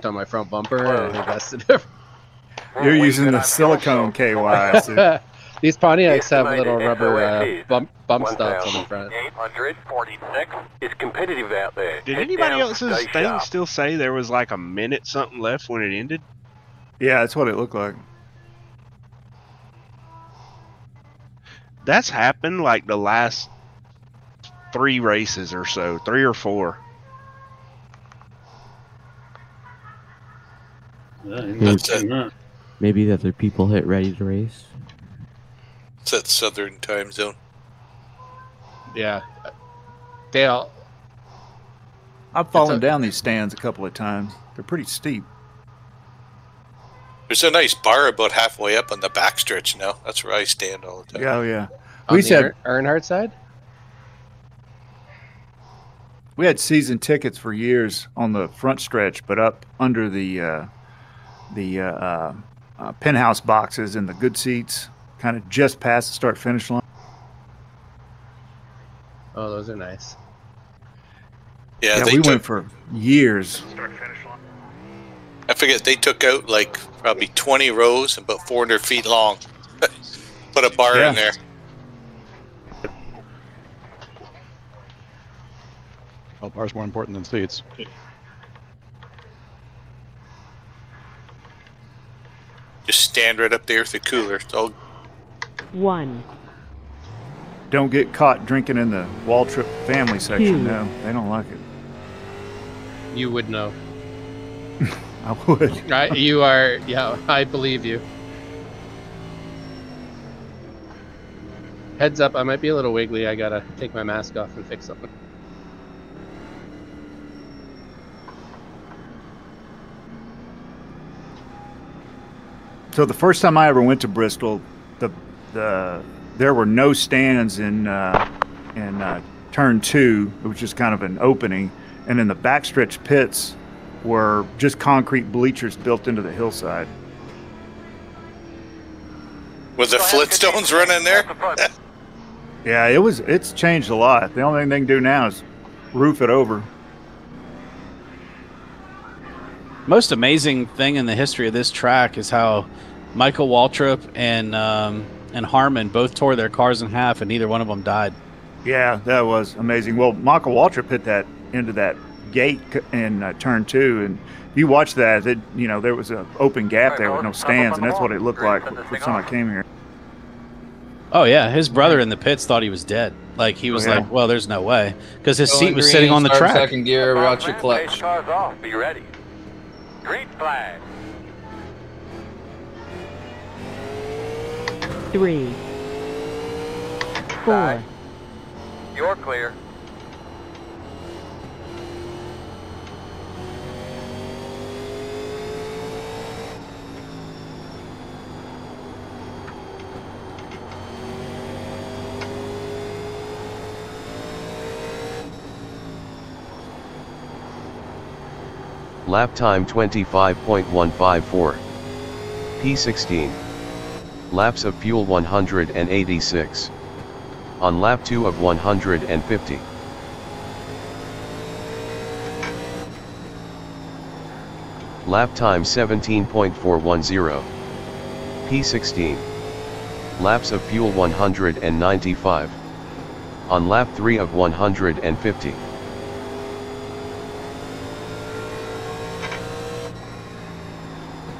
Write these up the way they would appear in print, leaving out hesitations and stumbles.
on my front bumper. And I think that's the difference. You're using the silicone KY. So. These Pontiacs have little rubber bump stops on the front. 846 is competitive out there. Did anybody else's thing still say there was like a minute something left when it ended? Yeah, that's what it looked like. That's happened like the last 3 races or so, 3 or 4. Maybe the other people hit ready to race. It's that southern time zone. Yeah. Dale. I've fallen down these stands a couple of times. They're pretty steep. There's a nice bar about halfway up on the backstretch now. That's where I stand all the time. Yeah, yeah. On the Earnhardt side? We had season tickets for years on the front stretch, but up under the penthouse boxes and the good seats, kind of just past the start-finish line. Oh, those are nice. Yeah, we went for years. I forget, they took out like probably 20 rows, about 400 feet long. Put a bar in there. Well, bar's more important than seats. Just stand right up there with the cooler. It's all 1. Don't get caught drinking in the Waltrip family section. No, they don't like it. You would know. I would. You are, yeah, I believe you. Heads up, I might be a little wiggly. I gotta take my mask off and fix something. So the first time I ever went to Bristol, there were no stands in turn 2. It was just kind of an opening, and then the backstretch pits were just concrete bleachers built into the hillside. Was the Flintstones running there? Yeah, it's changed a lot. The only thing they can do now is roof it over. Most amazing thing in the history of this track is how Michael Waltrip and Harmon both tore their cars in half, and neither one of them died. Yeah, that was amazing. Well, Michael Waltrip hit that into that gate in turn 2, and if you watch that, there was an open gap there with no stands, and that's what it looked like the first time I came here. Oh yeah, his brother in the pits thought he was dead. Like he was like, "Well, there's no way," because his seat was sitting on the track. Second gear, watch your clutch. Cars off. Be ready. Green flag. 3. 4. You're clear. Lap time 25.154. P16. Laps of fuel 186. On lap 2 of 150. Lap time 17.410. P16. Laps of fuel 195. On lap 3 of 150.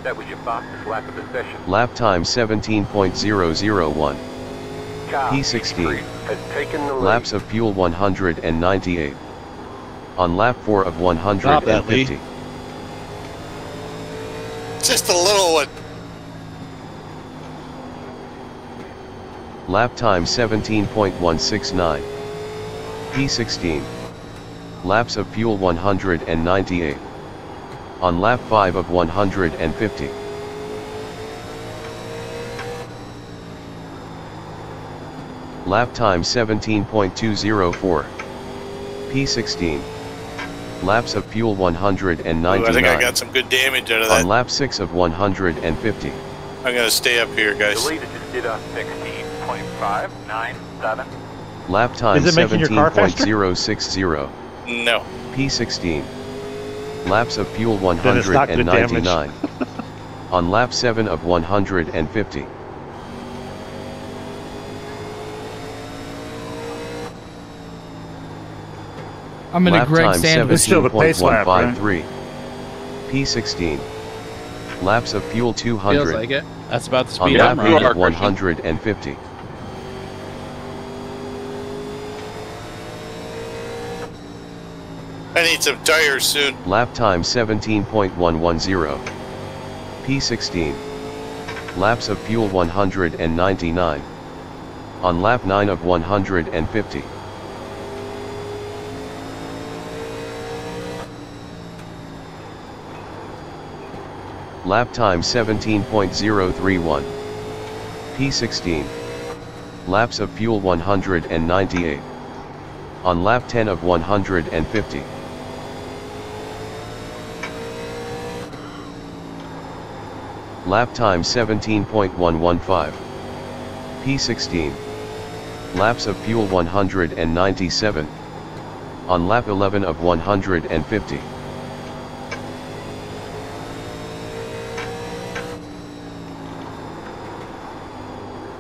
That was your fastest lap of the session. Lap time 17.001. P16. Has taken the lead. Laps of fuel 198. On lap 4 of 150. Just a little one. Lap time 17.169. P16. Laps of fuel 198. On lap 5 of 150. Lap time 17.204. P16. Laps of fuel 199. Ooh, I think I got some good damage out of that. On lap 6 of 150. I'm going to stay up here, guys. The leader just did a 16.597. Lap time 17.060. No. P16. Laps of fuel Then it's not good damage. 199. On lap 7 of 150. I'm in a Lap Greg time sandwich. Still the pace lap, right? 17.153. P16. Laps of fuel 200. Feels like it. That's about the On speed lap I'm 8 running. of 150. I need some tires soon. Lap time 17.110. P16. Laps of fuel 199. On lap 9 of 150. Lap time 17.031. P16. Laps of fuel 198. On lap 10 of 150. Lap time 17.115. P16. Laps of fuel 197. On lap 11 of 150.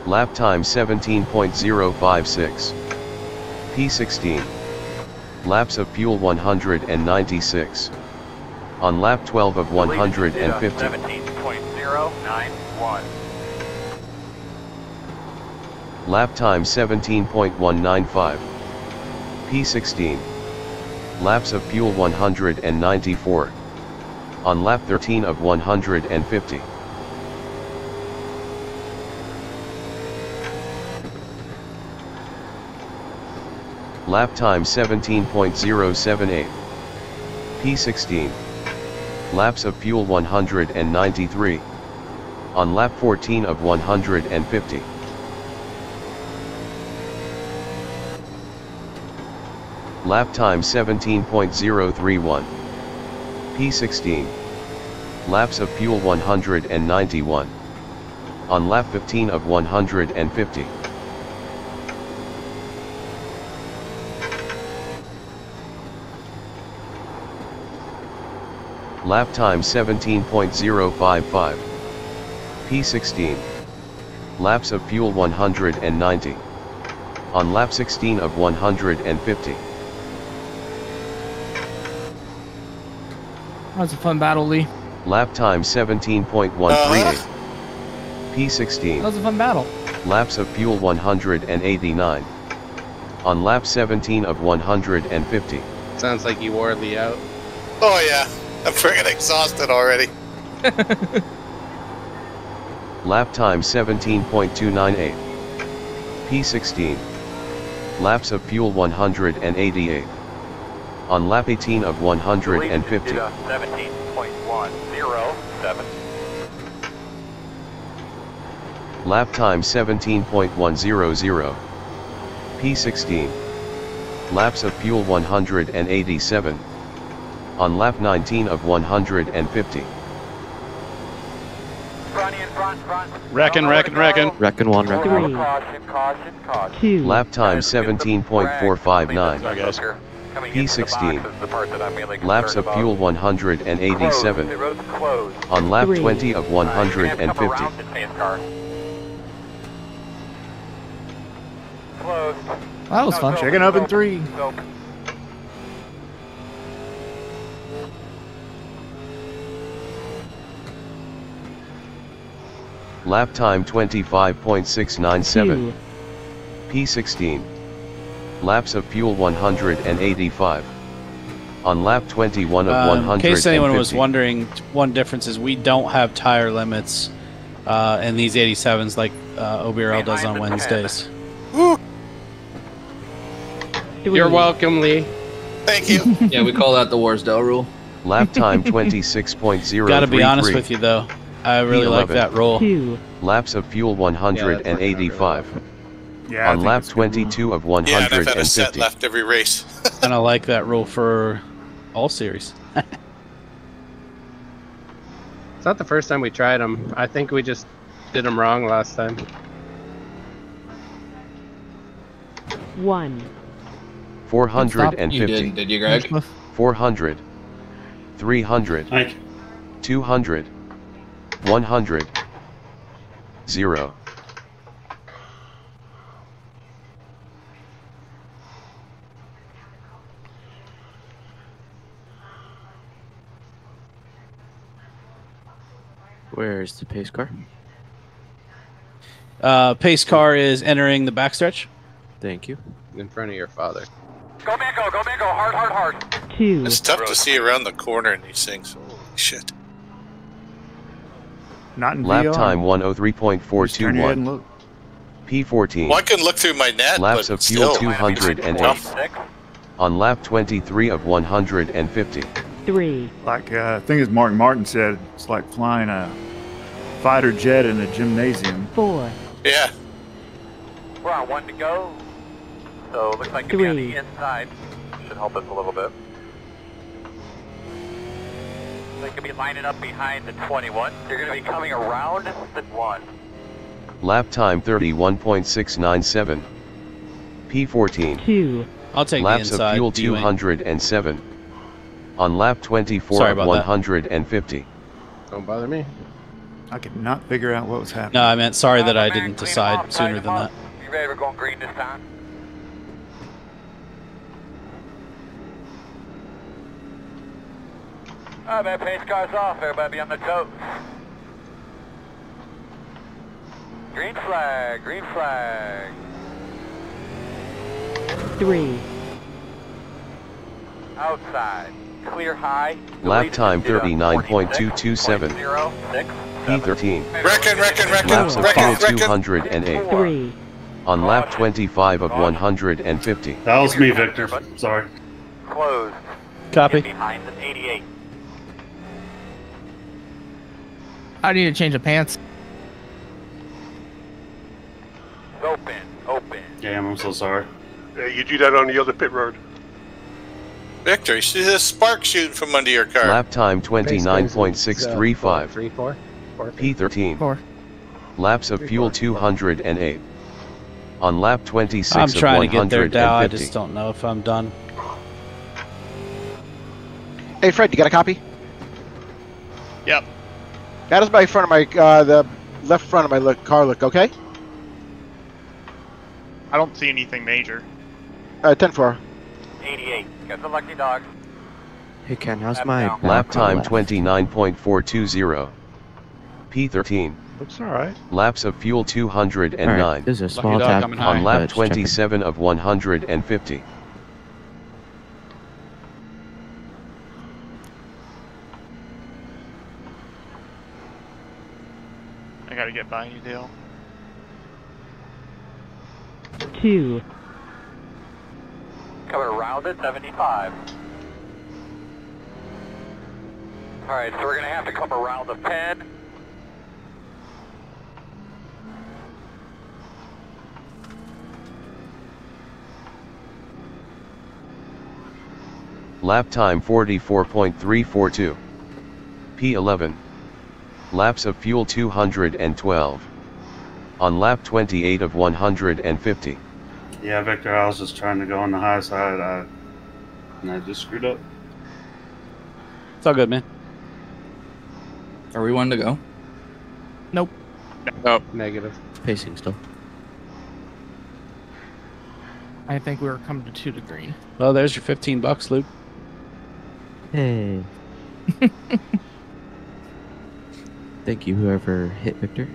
Lap time 17.056. P16. Laps of fuel 196. On lap 12 of 150. 17.091. Lap time 17.195. P16. Laps of fuel 194. On lap 13 of 150. Lap time 17.078. P16. Laps of fuel 193. On lap 14 of 150. Lap time 17.031. P16. Laps of fuel 191. On lap 15 of 150. Lap time 17.055. P16. Laps of fuel 190. On lap 16 of 150. That was a fun battle, Lee. Lap time 17.138. P16. That was a fun battle. Laps of fuel 189. On lap 17 of 150. Sounds like you wore Lee out. Oh yeah, I'm friggin' exhausted already. Lap time 17.298. P16. Laps of fuel 188. On lap 18 of 150. 17.107. Lap time 17.100. P16. Laps of fuel 187. On lap 19 of 150. Reckon. Reckon one, reckon one. 3, Caution, caution, caution. 2, Lap time 17.459. Sorry, guys. P16. Laps of fuel 187. On lap 3. 20 of 150. That was fun. Checking up in 3. Lap time 25.697. 2, P16. Laps of fuel 185. On lap 21 of 150. In case anyone was wondering, one difference is we don't have tire limits in these 87s like OBRL does on Wednesdays. You're 3, welcome, Lee. Thank you. Yeah, we call that the Warsdale rule. Lap time 26.033. Gotta be honest with you though, I really like P11. that roll. 2, Laps of fuel 185. Yeah, I On think lap it's a good rule. 22 of Yeah, and I've had a set 150. left every race. And I like that roll for all series. It's not the first time we tried them. I think we just did them wrong last time. You 450. did you, Greg? 400. 300, 200, 100, 0. Where's the pace car? Pace car is entering the backstretch. Thank you. In front of your father. Go Mango, hard, hard, hard. 2. It's tough to see around the corner in these things. Holy shit. Not in Lap VR. time Just turn your head and 103.421. look. P14. Well, I can look through my net, Laps but of fuel still. 208. On lap 23 of 150. 3. Like I think as Mark Martin said, it's like flying a fighter jet in a gymnasium. 4. Yeah. We're on 1 to go. So it looks like it'll be on the 3. inside. Should help us a little bit. They could be lining up behind the 21. You're going to be coming around the 1. Lap time 31.697. P14. 2. I'll take Laps the inside. of fuel viewing. 207. On lap 24 Sorry of about that. 150. Don't bother me. I could not figure out what was happening. No, I meant sorry that I Man, didn't clean decide them off, sooner tighten than them that. up. You ready? We're going green this time. Alright, man, pace car's off. Everybody be on the toes. Green flag, green flag. 3. Outside. Clear high. Lap time 39.227. 0.06. P13. Reckon. Laps of fuel 208. 3. On lap 25 of 150. That was me, Victor. Sorry. Closed. Copy. Get behind the 88. I need to change the pants. Open, open. Damn, I'm so sorry. Yeah, you do that on the other pit road. Victor, you see the spark shooting from under your car. Lap time 29.635. 3, 4. P13. 4. Laps of fuel 208. On lap 26 I'm of trying to get there, Dow. I 150. just don't know if I'm done. Hey, Fred, you got a copy? Yep. How does my front of my, the left front of my car look okay? I don't see anything major. 10-4. 88. Got the lucky dog. Hey Ken, how's my Lap time left? 29.420. P13. Looks alright. Laps of fuel 209. Alright, this is a small dog tap. coming high. On lap Just checking. 27 of 150. I gotta get by you, Dale. 2. Coming around at 75. Alright, so we're going to have to come around the 10. Lap time 44.342. P11. Laps of fuel 212. On lap 28 of 150. Yeah, Victor, I was just trying to go on the high side. And I just screwed up. It's all good, man. Are we one to go? Nope. Nope. Negative. Pacing still. I think we were coming to 2 to green. Well, there's your $15, Luke. Hey. Thank you, whoever hit Victor.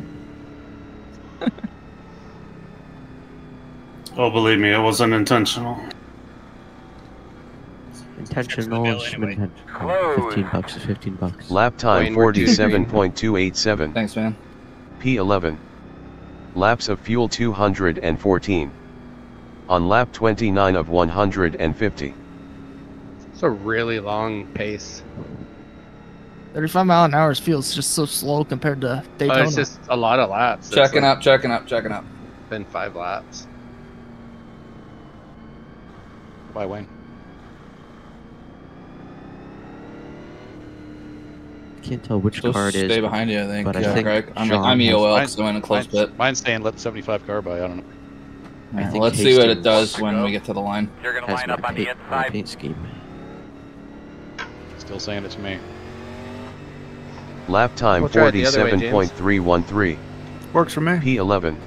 Oh, believe me, it wasn't intentional. Intentional, intentional. $15 is $15. Lap time 47.287. Thanks, man. P11. Laps of fuel 214. On lap 29 of 150. It's a really long pace. 35 mile an hour feels just so slow compared to Daytona. It's just a lot of laps. Checking up. Been 5 laps. Bye, Wayne. Can't tell which Supposed car it to is. stay behind you, I think. But I Yeah, think Greg. I'm Sean EOL has- because I'm in a close pit. Mine's saying let 75 car by. I don't know. I Alright, think well, let's see what it Hastings does when we get to the line. You're going to has line my up on the my inside. paint scheme. Still saying it to me. Lap time We'll try it the other way, James. 47.313. Works for me. P11.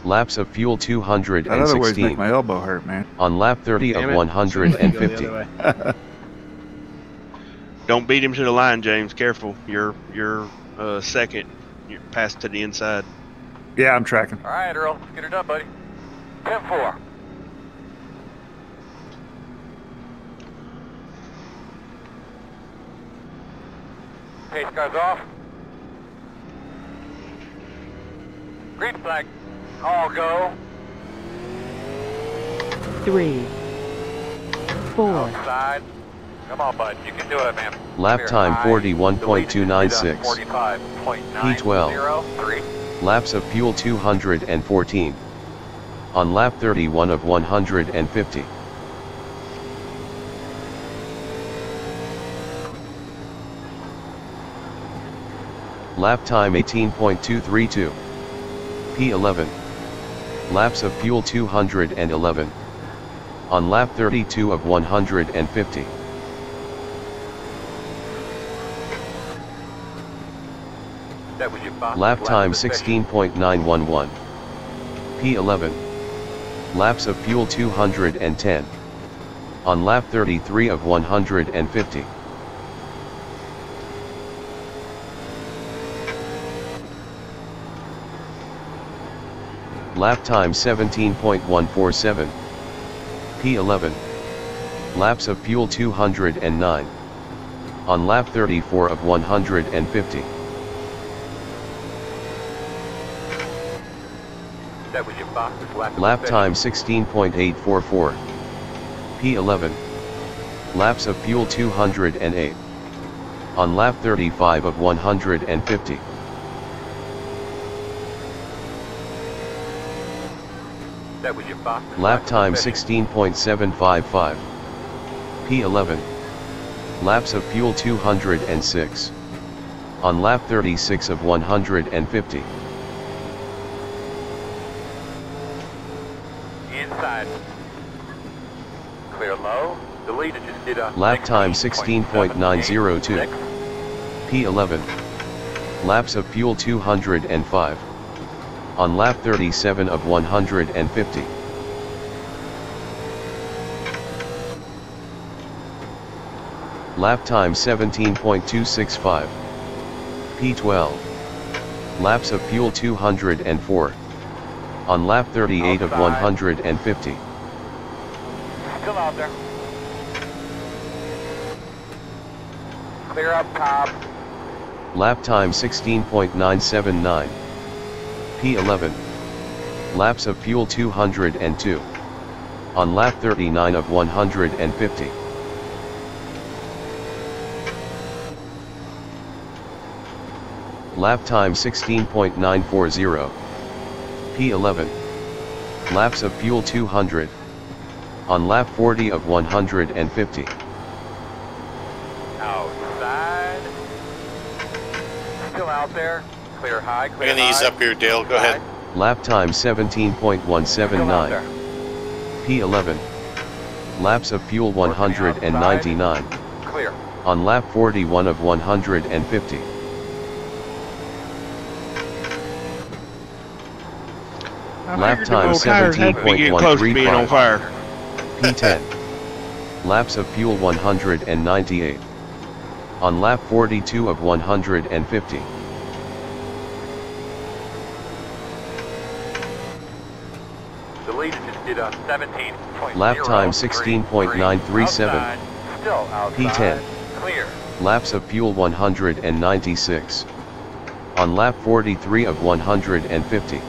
Laps of fuel That other ways make 216. my elbow hurt, man. On lap 30 Damn of it. 150. Don't beat him to the line, James. Careful. You're second. You're passed to the inside. Yeah, I'm tracking. All right, Earl, let's get her done, buddy. 10-4. Pace cars off. Green flag. All go. 3, 4, Outside. Come on, bud. You can do it, man. Lap Clear time high. 41.296. 45.903. P12. Laps of fuel 214. On lap 31 of 150. Lap time 18.232. P11. Laps of fuel 211. On lap 32 of 150. That was your boss. Lap time of the session. 16.911. P11. Laps of fuel 210. On lap 33 of 150. Lap time 17.147. P11. Laps of fuel 209. On lap 34 of 150. That was your boss's Lap time 16.844. P11. Laps of fuel 208. On lap 35 of 150. That was your boss's Lap time 16.755. P11. Laps of fuel 206. On lap 36 of 150. Inside. Clear low. The leader just did a Lap time 16.902. P11. Laps of fuel 205. On lap 37 of 150. Lap time 17.265. P12. Laps of fuel 204. On lap 38 of 150. Still out there. Clear up top. Lap time 16.979. P11. Laps of fuel 202. On lap 39 of 150. Lap time 16.940. P11. Laps of fuel 200. On lap 40 of 150. Outside. Still out there. Clear high, clear I'm gonna ease high. up here, Dale. Go ahead. Lap time 17.179. P11. Laps of fuel 199. Clear. On lap 41 of 150. Lap time 17.135. P10. Laps of fuel 198. On lap 42 of 150. The leader just did a 17. Lap time 16.937. Still outside. P10. Clear. Laps of fuel 196. On lap 43 of 150.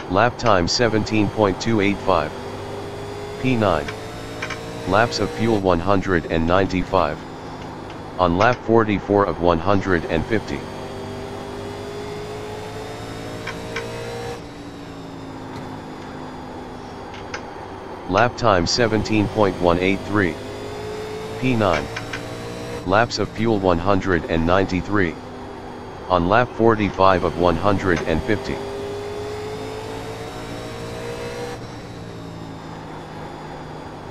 Lap time 17.285. P9. Laps of fuel 195. On lap 44 of 150. Lap time 17.183. P9. Laps of fuel 193. On lap 45 of 150.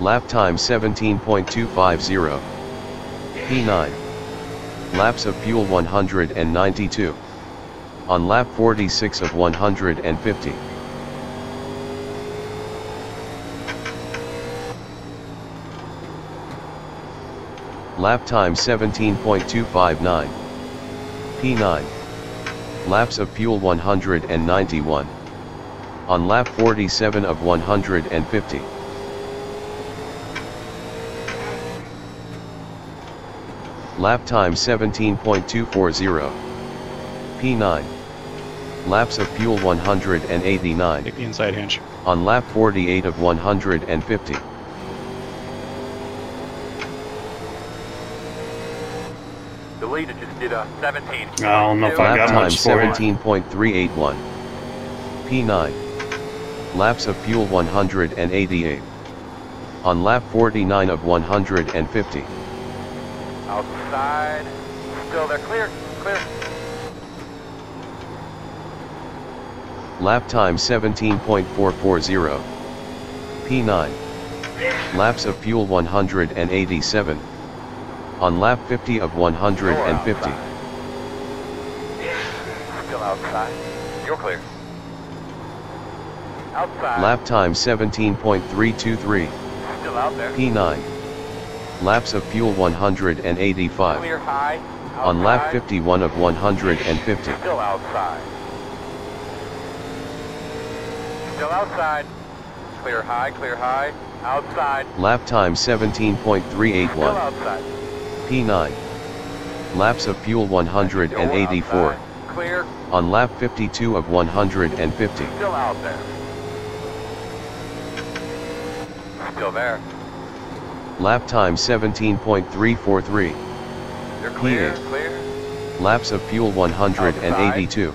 Lap time 17.250. P9. Laps of fuel 192. On lap 46 of 150. Lap time 17.259. P9. Laps of fuel 191. On lap 47 of 150. Lap time 17.240. P9. Laps of fuel 189. Take the inside hinge. On lap 48 of 150. The leader just did a 17. I don't know if I Lap got time much for you. 17.381. P9. Laps of fuel 188. On lap 49 of 150. Outside. Still there. Clear. Clear. Lap time 17.440. P9. Laps of fuel 187. On lap 50 of 150. Still outside. You're clear. Outside. Lap time 17.323. Still out there. P9. Laps of fuel 185. Clear high. Outside. On lap 51 of 150. Still outside. Still outside. Clear high, clear high. Outside. Lap time 17.381. Still outside. P9. Laps of fuel 184. Clear. On lap 52 of 150. Still out there. Still there. Lap time 17.343. You're clear, P8. clear. Laps of fuel 182.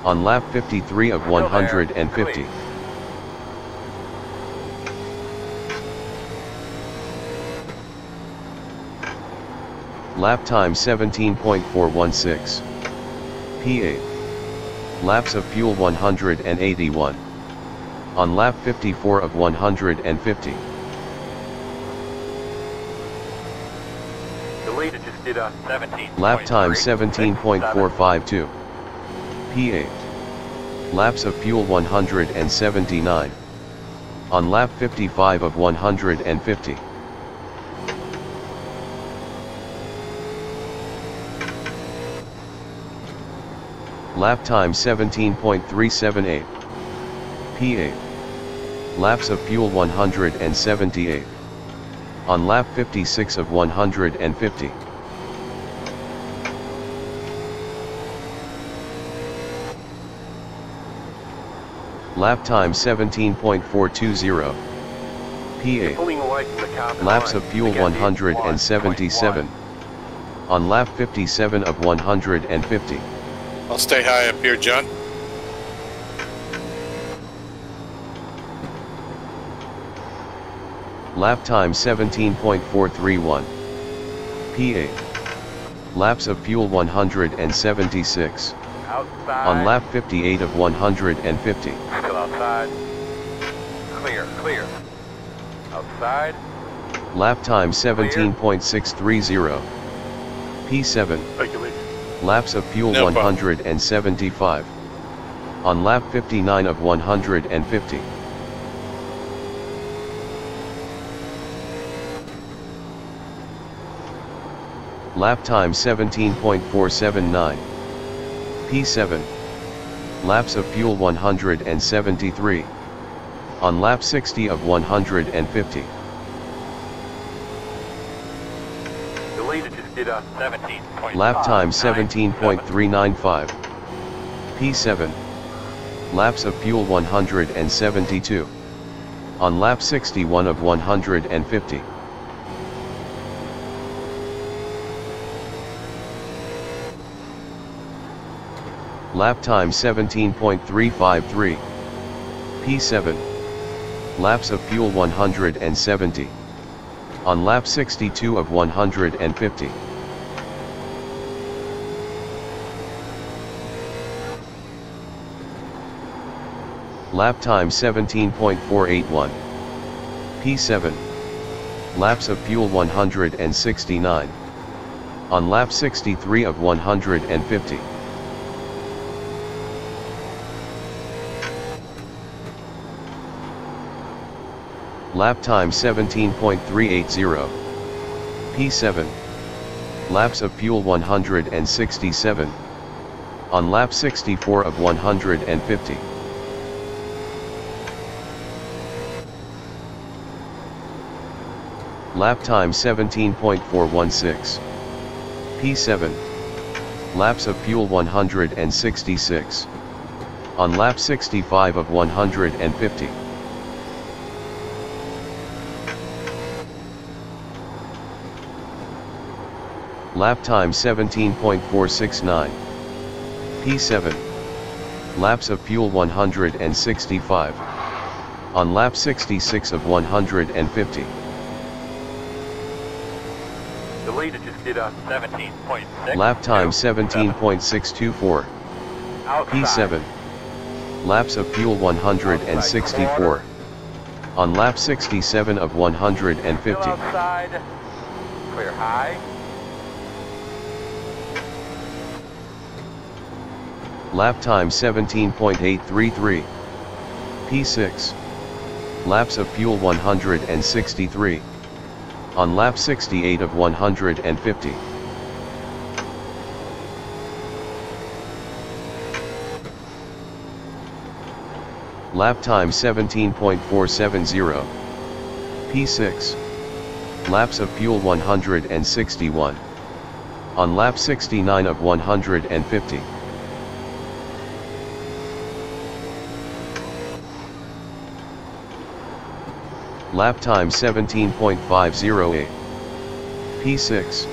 On lap 53 of 150. Lap time 17.416. P8. Laps of fuel 181. On lap 54 of 150. The leader just did a 17. Lap time 17.452. P8. Laps of fuel 179. On lap 55 of 150. Lap time 17.378. P8. Laps of fuel 178. On lap 56 of 150. Lap time 17.420. P8. Laps of fuel 177. On lap 57 of 150. I'll stay high up here, John. Lap time 17.431. P8. Laps of fuel 176. Outside. On lap 58 of 150. Still outside. Clear, clear. Outside. Lap time 17.630. P7. Laps of fuel No 175. On lap 59 of 150. Lap time 17.479. P7. Laps of fuel 173. On lap 60 of 150. The leader just did a 17. Lap time 17.395. P7. Laps of fuel 172. On lap 61 of 150. Lap time 17.353. P7. Laps of fuel 170. On lap 62 of 150. Lap time 17.481. P7. Laps of fuel 169. On lap 63 of 150. Lap time 17.380. P7. Laps of fuel 167. On lap 64 of 150. Lap time 17.416. P7. Laps of fuel 166. On lap 65 of 150. Lap time 17.469. P7. Laps of fuel 165. On lap 66 of 150. The leader just did a 17.6. Lap time 17.624. P7. Laps of fuel 164. On lap 67 of 150. Outside. Clear high. Lap time 17.833. P6. Laps of fuel 163. On lap 68 of 150. Lap time 17.470. P6. Laps of fuel 161. On lap 69 of 150. Lap time 17.508. P6.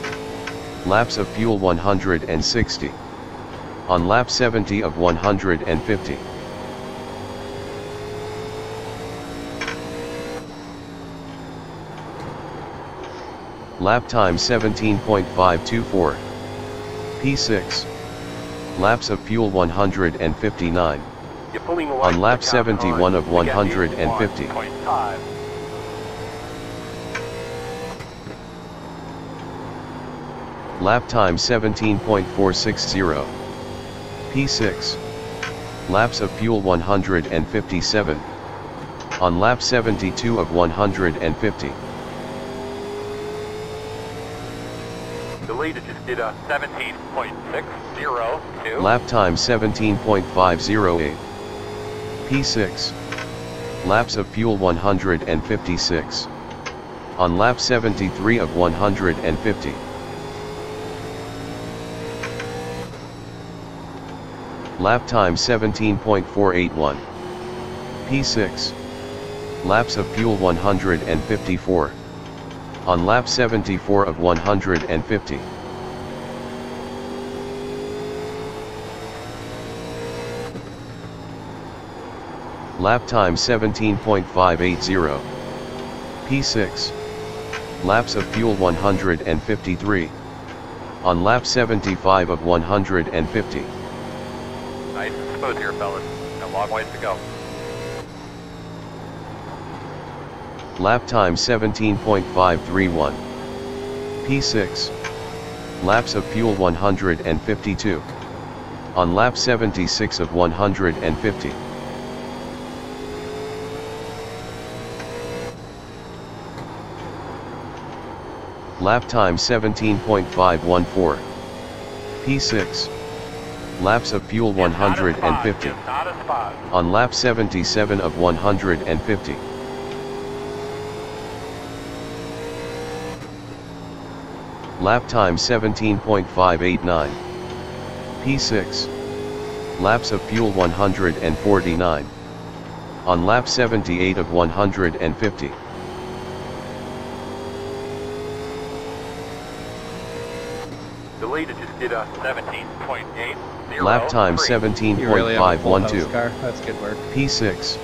Laps of fuel 160. On lap 70 of 150. Lap time 17.524. P6. Laps of fuel 159. On lap 71 of 150. Lap time 17.460. P6. Laps of fuel 157. On lap 72 of 150. The leader just did a 17.602. Lap time 17.508. P6. Laps of fuel 156. On lap 73 of 150. Lap time 17.481. P6. Laps of fuel 154. On lap 74 of 150. Lap time 17.580. P6. Laps of fuel 153. On lap 75 of 150. Nice and smooth here, fellas. A long ways to go. Lap time 17.531. P6. Laps of fuel 152. On lap 76 of 150. Lap time 17.514. P6. Laps of fuel 150. On lap 77 of 150. Lap time 17.589. P6. Laps of fuel 149. On lap 78 of 150. The leader just did a 17.8. Lap time 17.512. That's good work. P6.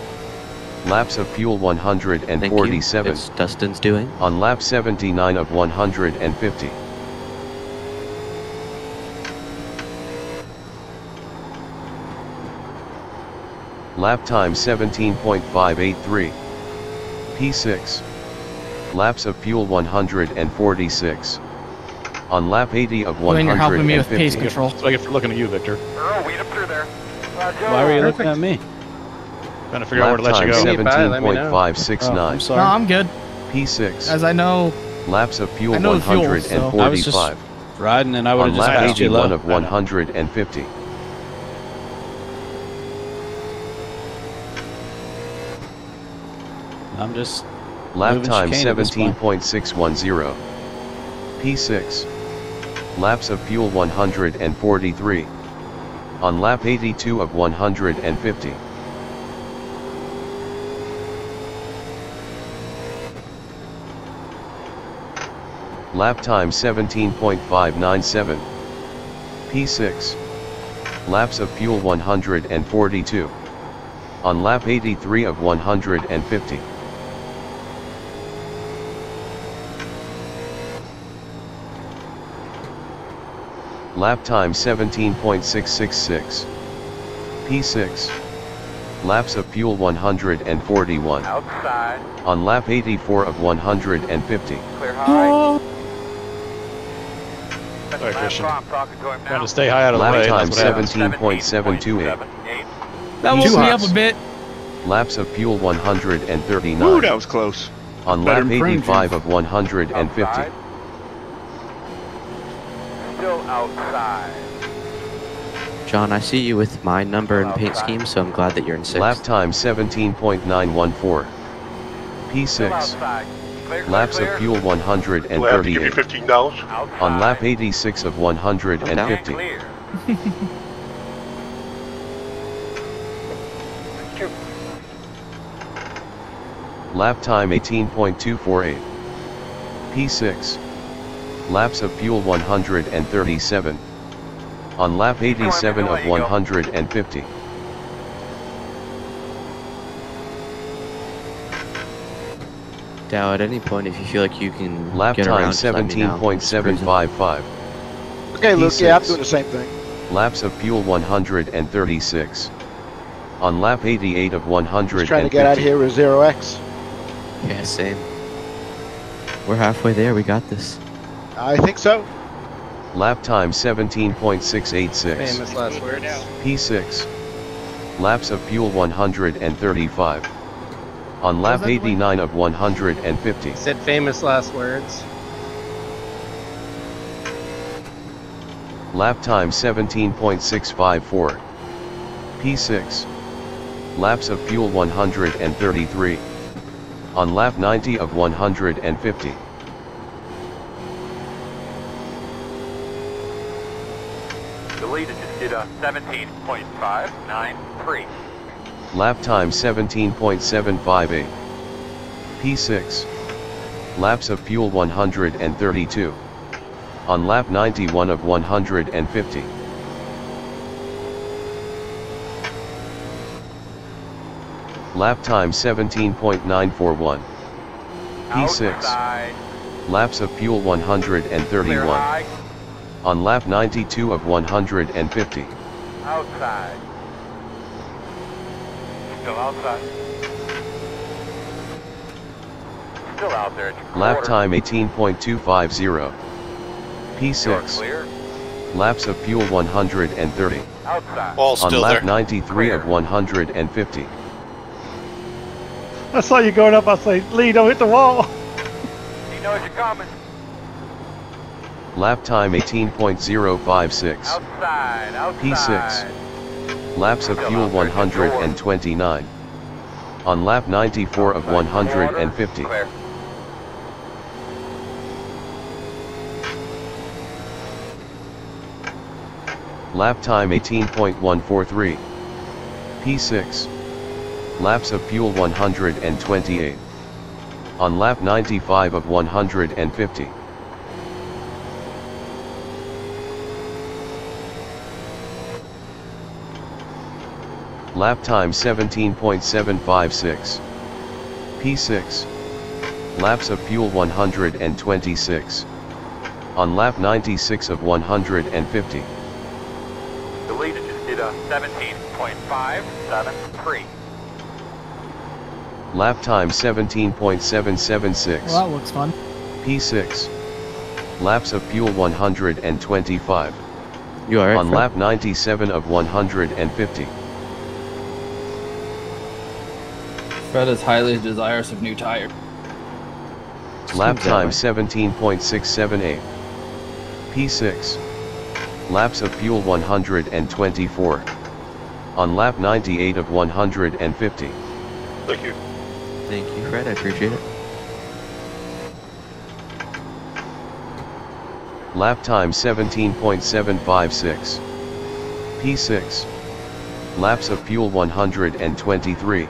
Laps of fuel 147. It's Dustin's doing. On lap 79 of 150. Lap time 17.583. P6. Laps of fuel 146. On lap 80 of When you're helping me with 150. pace control. So I get for looking at you, Victor. Oh, weed up through there. Why were you looking at me? Trying to figure out where Lap to let you time go. 17.569. Oh, I'm No, sorry. I'm good. P6. As I know, Laps of fuel I know the fuel, so- I was just 145. riding and I would On have just lap passed you 81 low. of 150. I'm just Lap moving time chicane at this point. 17.610. P6. Laps of fuel 143. On lap 82 of 150. Lap time 17.597. P6. Laps of fuel 142. On lap 83 of 150. Lap time 17.666. P6. Laps of fuel 141. Outside. On lap 84 of 150. Clear high. Sorry, Christian. Talking to him now. Trying to stay high out of the Lap way. time That's what happens. 17.728. that woke me up a bit. Laps of fuel 139. Ooh, that was close. On Better lap than Prune 85 of 150. Outside. Still outside. John, I see you with my number and paint scheme, so I'm glad that you're in 6th. Lap time 17.914. Still P6. outside. Clear, clear, Laps clear. of fuel Do I have to give you 138. $15? Outside. On lap 86 of 150. Clear. Lap time 18.248. P6. Laps of fuel 137. On lap 87 of 150. Dow, at any point, if you feel like you can Lap get time around, just let me know. I'm just cruising. 17.755. Okay, Luke. Yeah, I'm P6. doing the same thing. Laps of fuel 136. On lap 88 of 150. Just trying to get out of here with 0x. Yeah, same. We're halfway there. We got this. I think so. Lap time 17.686. Famous last words. P6. Laps of fuel 135. On lap 89 of 150. Said famous last words. Lap time 17.654. P6. Laps of fuel 133. On lap 90 of 150. The lead is just did a 17.593. Lap time 17.758. P6. Laps of fuel 132. On lap 91 of 150. Lap time 17.941. P6. Outside. Laps of fuel Clear 131. high. On lap 92 of 150. Outside. Still outside. Still out there. It's a Lap quarter. time 18.250. You're P6. clear. Laps of fuel 130. Outside. Wall On still lap there. 93 of 150. I saw you going up. I say, Lee, don't hit the wall. He knows you're coming. Lap time 18.056. Outside. Outside. P6. Laps of fuel 129. On lap 94 of 150. Clear. Lap time 18.143. P6. Laps of fuel 128. On lap 95 of 150. Lap time 17.756. P6. Laps of fuel 126. On lap 96 of 150. The leader just did a 17.573. Lap time 17.776. Well, that looks fun. P6. Laps of fuel 125. You alright? On lap 97 of 150. Fred is highly desirous of new tires. Lap time 17.678. P6. Laps of fuel 124. On lap 98 of 150. Thank you. Thank you, Fred. I appreciate it. Lap time 17.756. P6. Laps of fuel 123.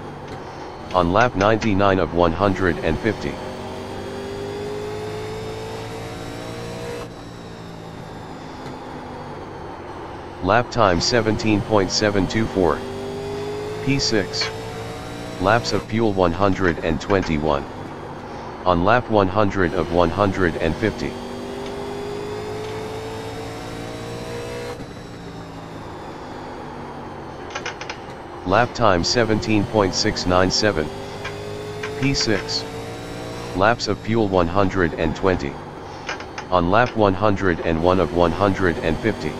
On lap 99 of 150. Lap time 17.724. P6. Laps of fuel 121. On lap 100 of 150. Lap time 17.697. P6. Laps of fuel 120. On lap 101 of 150.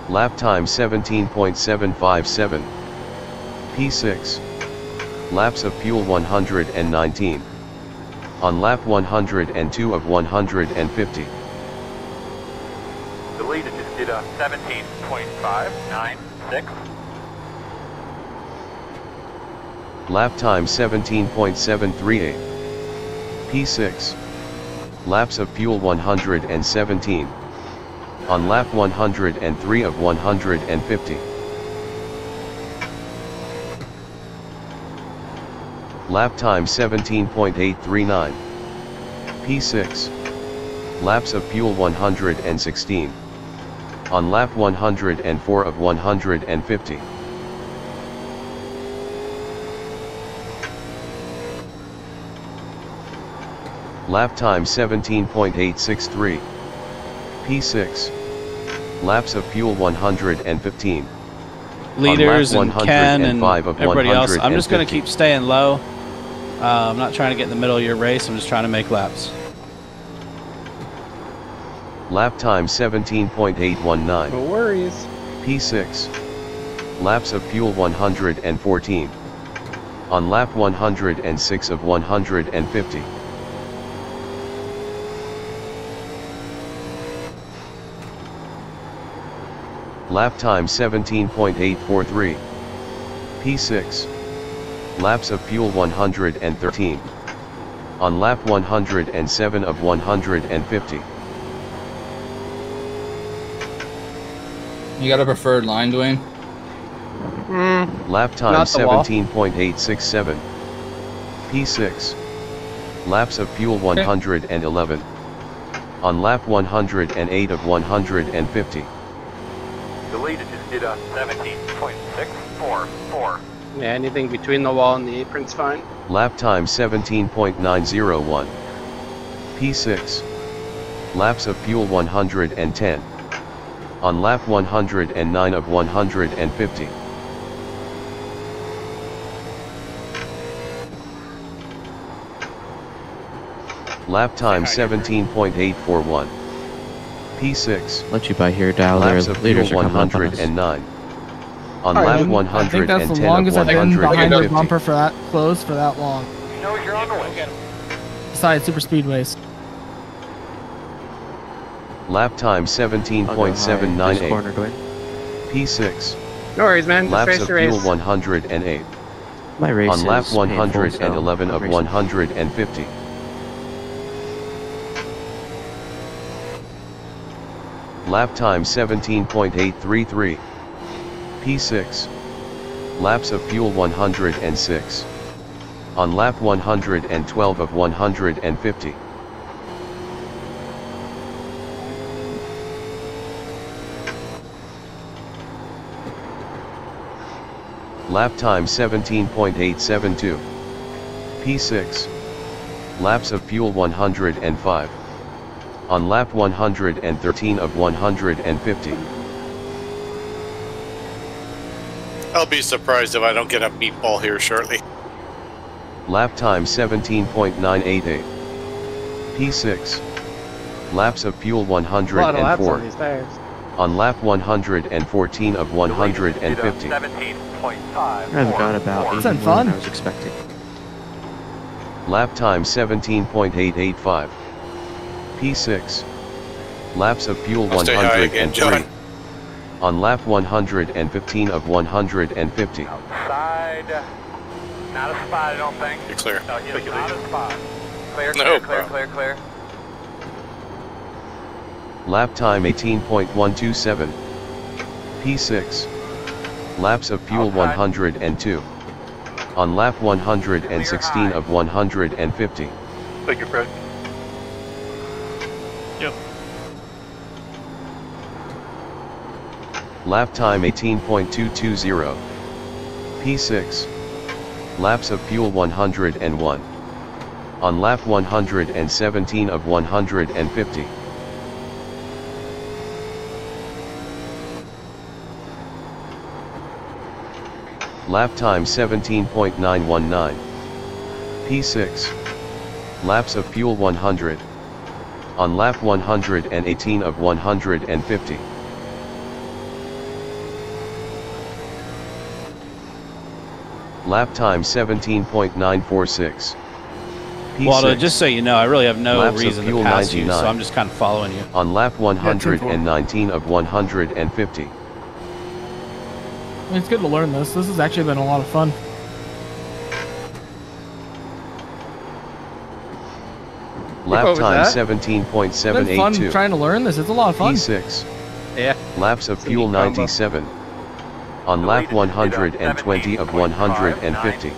Lap time 17.757. P6. Laps of fuel 119. On lap 102 of 150. The leader just did a 17.596. Lap time 17.738. P6. Laps of fuel 117. On lap 103 of 150. Lap time 17.839. P6. Laps of fuel 116. On lap 104 of 150. Lap time 17.863. P6. Laps of fuel 115. Leaders and Ken and of everybody else. I'm just going to keep staying low. I'm not trying to get in the middle of your race. I'm just trying to make laps. Lap time 17.819. No worries. P6. Laps of fuel 114. On lap 106 of 150. Lap time 17.843. P6. Laps of fuel 113. On lap 107 of 150. You got a preferred line, Dwayne? Lap time 17.867. P6. Laps of fuel 111. On lap 108 of 150. The leader just did a 17.644. Yeah, anything between the wall and the apron's fine. Lap time 17.901. P6. Laps of fuel 110. On lap 109 of 150. Lap time 17.841. P6. Let you by here, Dow. Laps Their of leaders fuel are coming up on us. 109. On Alright, lap 110 I think that's the longest of I've been behind the 150. bumper for that close for that long. You know you're on the way. Besides super speedways. Lap time This 17.798. corner, Dwayne. P6. No worries, man. Just Laps race of the race. fuel 108. My race On lap is painful, so 111 I'm of racing. 150. Lap time 17.833. P6. Laps of fuel 106. On lap 112 of 150. Lap time 17.872. P6. Laps of fuel 105. On lap 113 of 150. I'll be surprised if I don't get a meatball here shortly. Lap time 17.988. P6. Laps of fuel A lot of laps 104. on these tires. On lap 114 of 150. 17.5. I've got about 80 more been fun. than I was expecting. Lap time 17.885. P6. Laps of fuel I'll stay high again, 103. John. On lap 115 of 150. Outside. Not a spot, I don't think. You're clear. No, he's not a spot. Clear, No clear, problem. clear, clear, clear. Lap time 18.127. P6. Laps of fuel 102. On lap 116 of 150. Thank you, Fred. Yep. Lap time 18.220. P6. Laps of fuel 101. On lap 117 of 150. Lap time 17.919. P6. Laps of fuel 100. On lap 118 of 150. Lap time 17.946. Waldo, just so you know, I really have no Laps of reason to fuel pass you, 99. so I'm just kind of following you. On lap 119 of 150. I mean, it's good to learn this. This has actually been a lot of fun. Lap What was time that? 17.782. It's been fun trying to learn this. It's a lot of fun. P6. Yeah. Laps of fuel 97. On lap 120 of 150.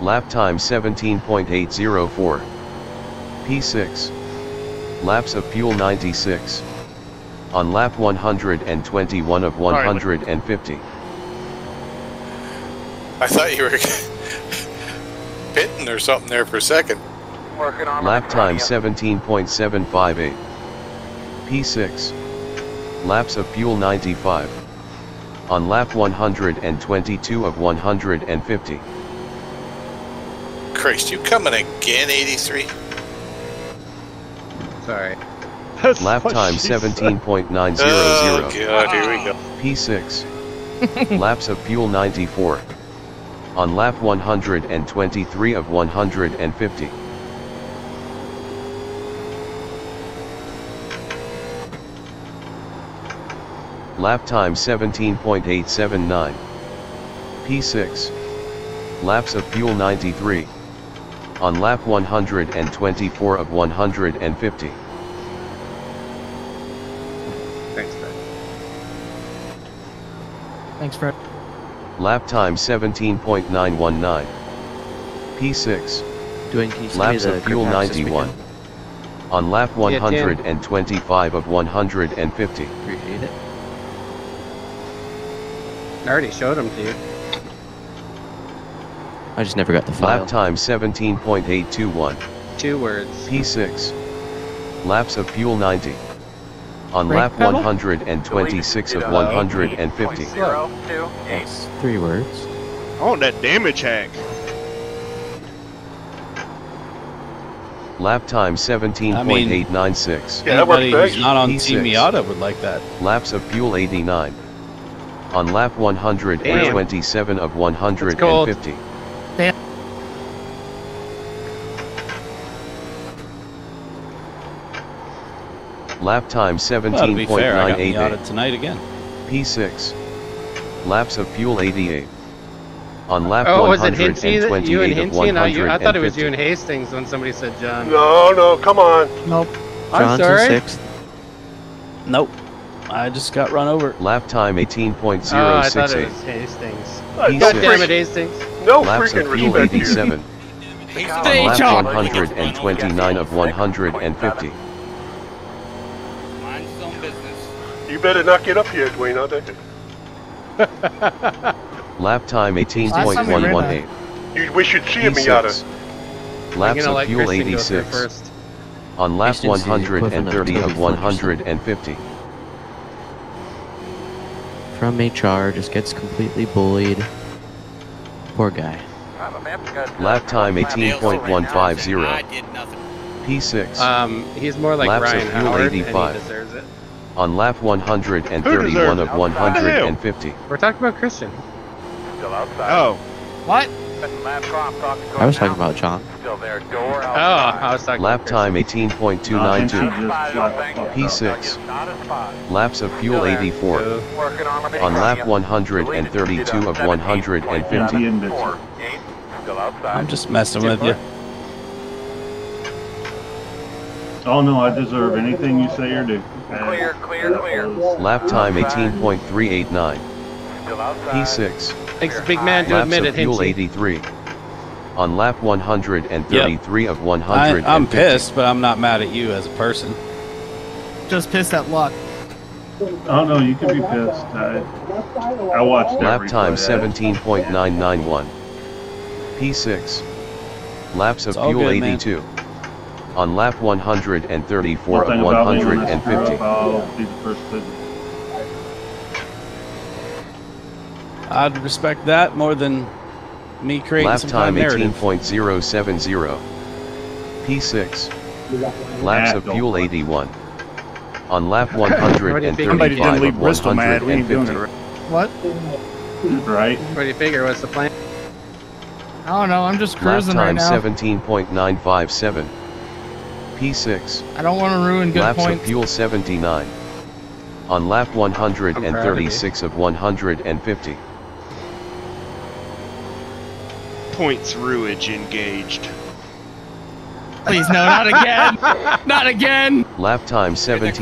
Lap time 17.804. P6. Laps of fuel 96. On lap 121 of 150. I thought you were pitting or something there for a second. Working on Lap time 17.758. P6. Laps of fuel 95. On lap 122 of 150. Christ, you coming again, 83? Sorry. Lap time 17.900. Oh, God, here we go. P6. Laps of fuel 94. On lap 123 of 150. Lap time 17.879. P6. Laps of fuel 93. On lap 124 of 150. Thanks, Fred. Thanks, Fred. Lap time 17.919. P6. Dwayne, can you send Laps me the of fuel grip packs this 91. weekend? On lap Yeah, Tim. 125 of 150. Appreciate it. I already showed them to you. I just never got the file. Lap time 17.821. 2 words. P6. Laps of fuel 90. On Brake lap pedal? 126 of 150. That's 3 words. I want that damage hack. Lap time 17.896. Yeah, that works Anybody best. who's not on P6. Team Miata would like that. Laps of fuel 89. On lap 127 of 150. Damn. Lap time Well, to be fair, I got 17.988. Miata tonight again. P6. Laps of fuel 88. On lap Oh, was it Hinchy? 128 You and of Hinchy? No, I thought it was 150. you and Hastings when somebody said John. No, no, come on. Nope. I'm John's sorry. in 6th. Nope. I just got run over. Lap time Oh, I thought it 18.068. was Hastings. P6. God damn it, Hastings. No Laps freaking of fuel respect here. 87. Stay, On lap John. 129 of 150. Mind your own business. You better not get up here, Dwayne. I'll take it. Lap time Last time we ran 18.118. We should see a P6. Miata. I'm Laps gonna of let fuel Kristen go through 86. first. On lap Hastings is the equivalent of 130 of Toby Ferguson. 150. from HR, just gets completely bullied. Poor guy. Lap time 18.150. P6. He's more like Laps Ryan of fuel Howard, 85. and he deserves it. On lap 131 of 150. We're talking about Christian. Still outside. Oh. What? I was talking about John. Still there. Door Oh, outside. I was talking Lap about time 18.292. P6. Laps of fuel 84. On lap 132 of 150. I'm just messing with you. Oh no, I deserve anything you say or do. Clear, clear, clear. Lap time 18.389. P6. Thanks, big man, to Laps admit of it. fuel Hinchy. 83. On lap 133 of 150. I'm pissed, but I'm not mad at you as a person. Just pissed at luck. Oh no, you can be pissed. I watched Lap every time play. 17.991. P6. Laps of It's all fuel good, man. 82. On lap 134 One of thing about me, when I screw 150. up, I'll be the first to- I'd respect that more than me creating Lap some time kind of narrative. 18.070. P6. Laps of fuel 81. On lap Somebody 135 didn't leave of Bristol mad. We ain't doing it 150. right. What? Right. What do you figure? What's the plan? I don't know. I'm just Lap cruising right time now. 17.957. P6. I don't want to ruin good Laps of points. fuel 79. On lap 136 of 150. Points ruage engaged. Please, no, not again. Not again. Lap time Where's Fish?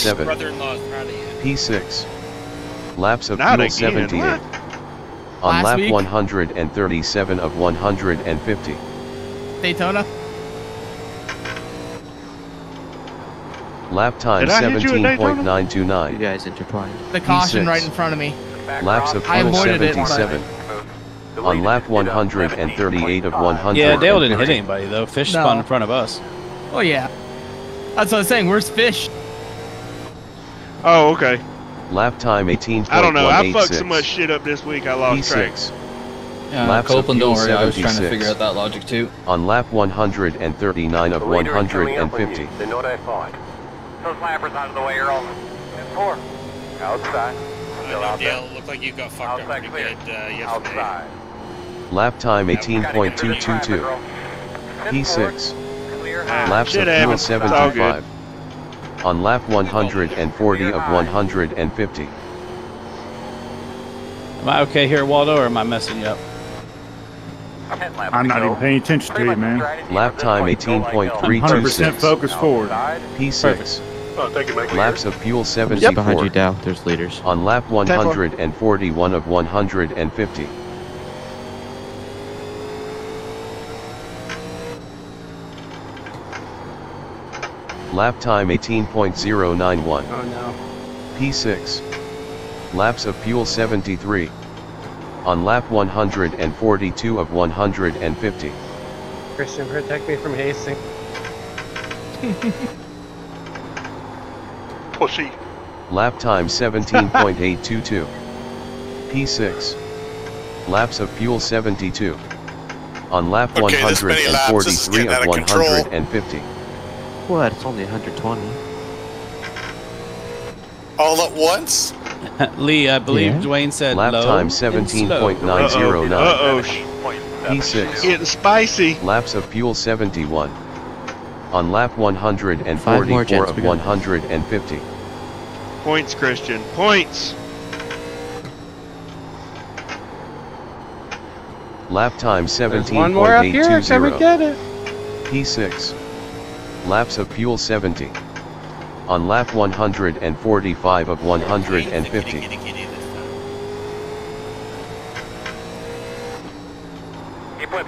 17.937. P6. Laps of Not fuel again, 78. what? On Last lap week? 137 of 150. Daytona. Lap time Did I hit you at Daytona? 17.929. You guys intertwined. The caution P6. right in front of me. Laps of I fuel avoided it, but- 77. On lap 138 of 150. Yeah, Dale didn't hit anybody though. Fish No. spun in front of us. Oh yeah. That's what I'm saying. Where's Fish? Oh, okay. Lap time 18.186. I don't know. I fucked so much shit up this week. I lost track. P6. Yeah, Laps of Copeland, fuel don't worry. I was trying to 76. figure out that logic too. On lap 139 of 150. They know what I thought. Those lappers out of the way, Earl. 10-4. Outside. Still out there. Dale, looked like you got fucked Outside up pretty clear. good yesterday. Outside. Lap time 18.222. P6. Laps Shit of fuel happens. It's all good. 75. On lap 140 of 150. Am I okay here, Waldo, or am I messing you up? I'm not even paying attention to you, man. Lap time 100% 18.326. focus forward. P6. Oh, thank you, Mike. Laps of fuel I'm 74. just behind you, Dow. There's leaders. On lap 141 of 150. Lap time 18.091. Oh no. P6. Laps of fuel 73. On lap 142 of 150. Christian, protect me from Hastings. Pussy. Lap time 17.822. P6. Laps of fuel 72. On lap Okay, this many laps, this is 143 getting of out of control. 150. What? It's only 120. All at once? Lee, I believe Yeah. Dwayne said Lap low time and slow. 17.909. Uh-oh. P6. Getting spicy. Laps of fuel 71. On lap 5 more 144 jets, of we got. 150. Points, Christian. Points. Lap time There's one more up here. Can we 17.820. get it? P6. Laps of fuel 70. On lap 145 of 150.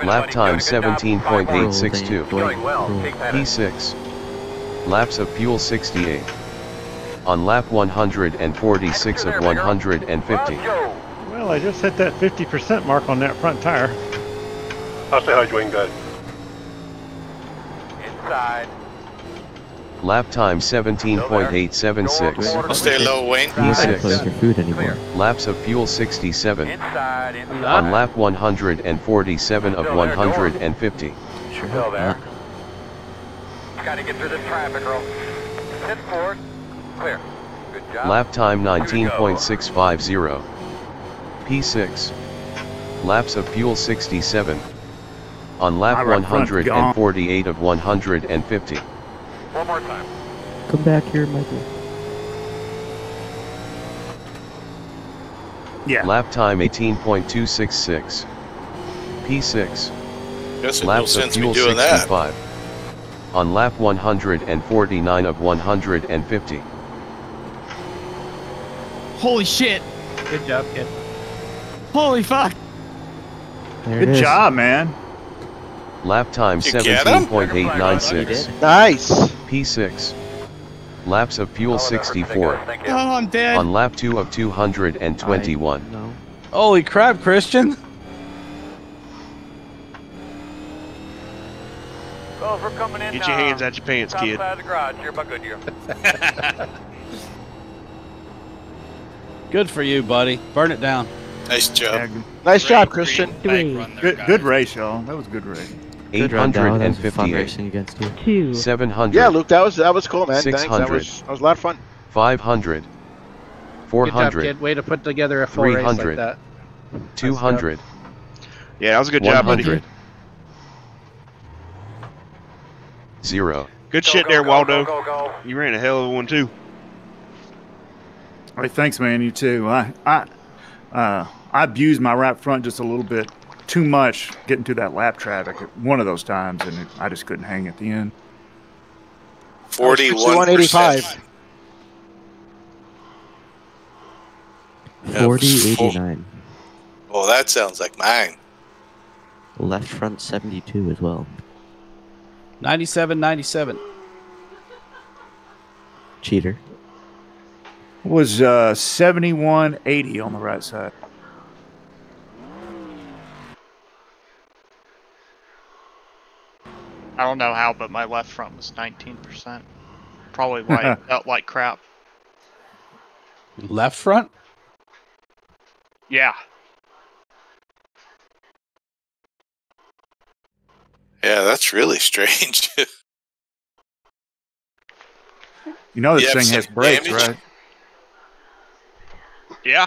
Lap time 17.862. P6. Laps of fuel 68. On lap 146 of 150. Well, I just hit that 50% mark on that front tire. I'll say hi, Dwayne, guys. Inside. Lap time 17.876. Stay low, Wayne. You can't play with your food anymore. Laps of fuel 67. Inside. On lap 147 of 150. Sure. Still there. Got to get through this traffic, girl. Hit forward. Clear. Good job. Lap time 19.650. P6. Laps of fuel 67. On lap 148 of 150. One more time. Come back here, Michael. Yeah. Lap time 18.266. P6. Guess it no Laps of sense me fuel doing that. 65. On lap 149 of 150. Holy shit! Good job, kid. Holy fuck! There it Good is. job, man. Lap time You get 'em? 17.896. Nice. P6. Laps of fuel 64. Thank Oh, you. I'm dead. On lap 2 of 221. No. Holy crap, Christian! Well, if we're coming in Get your hands out your pants, kid. outside the garage here by Goodyear. Good for you, buddy. Burn it down. Nice job. Nice job, Christian. 3, Good race, y'all. That was a good race. Good run, Dow. That was fun 858. racing against you. 2, 700. Yeah, Luke, that was cool, man. Thanks. 600. That was a lot of fun. 500. Good job, 400. kid. Way to put together a full race 300. like that. 200. Yeah, that was a good job, buddy. 100. 0. Good Go, shit go, there, go, Waldo. Go, go, go. You ran a hell of a one too. Hey, thanks, man. You too. I abused my right front just a little bit too much getting to that lap traffic at one of those times, and I just couldn't hang at the end. 41%. 4089. Oh, that sounds like mine. Left front 72 as well. 97. Cheater. Was 7180 on the right side. I don't know how, but my left front was 19%. Probably why it felt like crap. Left front? Yeah. Yeah, that's really strange. You know this You have thing has some brakes, damage? right? Yeah.